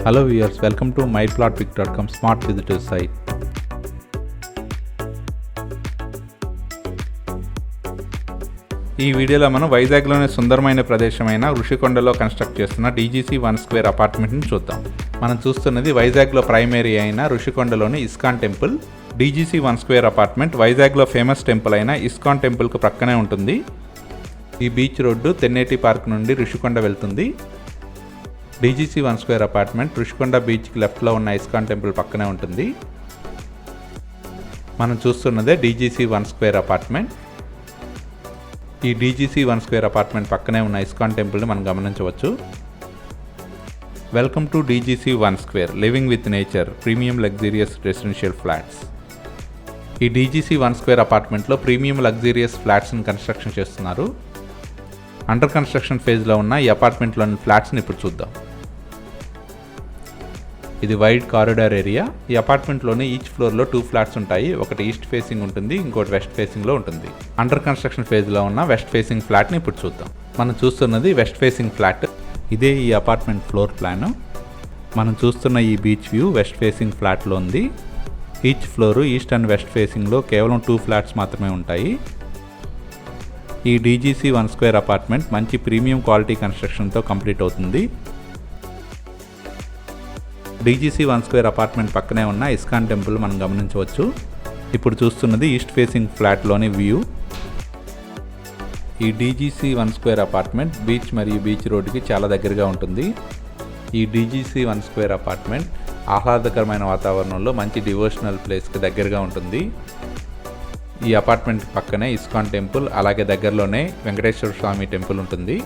Hello viewers, welcome to myplotpic.com smart visitor site. ఈ వీడియోలో మనం వైజాగ్లోని సుందరమైన ప్రదేశమైన ఋషికొండలో కన్స్ట్రక్ట్ చేస్తున్న DGC 1 స్క్వేర్ అపార్ట్మెంట్ని చూద్దాం. మనం చూస్తున్నది వైజాగ్లో ప్రైమరీ అయిన ఋషికొండలోని ISKCON temple. DGC 1 square apartment వైజాగ్లో ఫేమస్ టెంపుల్ అయిన ఇస్కాన్ టెంపుల్కు ప్రక్కనే ఉంటుంది. ఈ బీచ్ రోడ్డు తెన్నేటి పార్క్ నుండి ఋషికొండ వెళ్తుంది. DGC 1 స్క్వేర్ అపార్ట్మెంట్ ఋషికొండ బీచ్కి లెఫ్ట్లో ఉన్న ఇస్కాన్ టెంపుల్ పక్కనే ఉంటుంది. మనం చూస్తున్నదే DGC 1 స్క్వేర్ అపార్ట్మెంట్. ఈ DGC 1 స్క్వేర్ అపార్ట్మెంట్ పక్కనే ఉన్న ఇస్కాన్ టెంపుల్ని మనం గమనించవచ్చు. Welcome to DGC 1 square living with nature premium luxurious residential flats. ఈ DGC 1 స్క్వేర్ అపార్ట్మెంట్లో ప్రీమియం లగ్జీరియస్ ఫ్లాట్స్ని కన్స్ట్రక్షన్ చేస్తున్నారు. అండర్ కన్స్ట్రక్షన్ ఫేజ్లో ఉన్న ఈ అపార్ట్మెంట్లోని ఫ్లాట్స్ని ఇప్పుడు చూద్దాం. ఇది వైడ్ కారిడార్ ఏరియా. ఈ అపార్ట్మెంట్లోనే ఈచ్ ఫ్లోర్లో 2 ఫ్లాట్స్ ఉంటాయి. ఒకటి ఈస్ట్ ఫేసింగ్ ఉంటుంది, ఇంకోటి వెస్ట్ ఫేసింగ్లో ఉంటుంది. అండర్ కన్స్ట్రక్షన్ ఫేజ్లో ఉన్న వెస్ట్ ఫేసింగ్ ఫ్లాట్ని ఇప్పుడు చూద్దాం. మనం చూస్తున్నది వెస్ట్ ఫేసింగ్ ఫ్లాట్. ఇదే ఈ అపార్ట్మెంట్ ఫ్లోర్ ప్లాన్. మనం చూస్తున్న ఈ బీచ్ వ్యూ వెస్ట్ ఫేసింగ్ ఫ్లాట్లో ఉంది. Each floor east and west ఫేసింగ్లో కేవలం 2 ఫ్లాట్స్ మాత్రమే ఉంటాయి. ఈ DGC 1 స్క్వేర్ అపార్ట్మెంట్ మంచి ప్రీమియం క్వాలిటీ కన్స్ట్రక్షన్తో కంప్లీట్ అవుతుంది. DGC 1 స్క్వేర్ అపార్ట్మెంట్ పక్కనే ఉన్న ఇస్కాన్ టెంపుల్ మనం గమనించవచ్చు. ఇప్పుడు చూస్తున్నది ఈస్ట్ ఫేసింగ్ ఫ్లాట్లోని వ్యూ. ఈ DGC 1 స్క్వేర్ అపార్ట్మెంట్ బీచ్ మరియు బీచ్ రోడ్డుకి చాలా దగ్గరగా ఉంటుంది. ఈ DGC 1 స్క్వేర్ అపార్ట్మెంట్ ఆహ్లాదకరమైన వాతావరణంలో మంచి డివోషనల్ ప్లేస్కి దగ్గరగా ఉంటుంది. ఈ అపార్ట్మెంట్ పక్కనే ఇస్కాన్ టెంపుల్, అలాగే దగ్గరలోనే వెంకటేశ్వర స్వామి టెంపుల్ ఉంటుంది.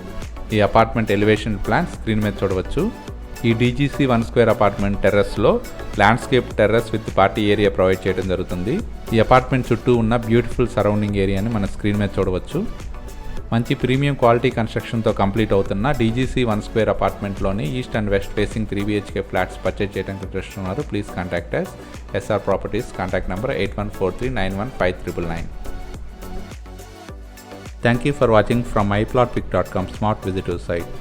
ఈ అపార్ట్మెంట్ ఎలివేషన్ ప్లాన్ స్క్రీన్ మీద చూడవచ్చు. ఈ DGC 1 స్క్వేర్ అపార్ట్మెంట్ టెర్రస్లో landscape terrace with party area provide చేయడం జరుగుతుంది. ఈ అపార్ట్మెంట్ చుట్టూ ఉన్న బ్యూటిఫుల్ సరౌండింగ్ ఏరియాని మన స్క్రీన్ మీద చూడవచ్చు. మంచి ప్రీమియం క్వాలిటీ కన్స్ట్రక్షన్తో కంప్లీట్ అవుతున్న DGC 1 స్క్వేర్ అపార్ట్మెంట్లోని east and west facing 3 BHK flats purchase చేయడానికి ఇంట్రెస్ట్ ఉన్నారు. Please contact us. SR Properties, contact number 8143915999. Thank you for watching from myplotpic.com smart visitor site.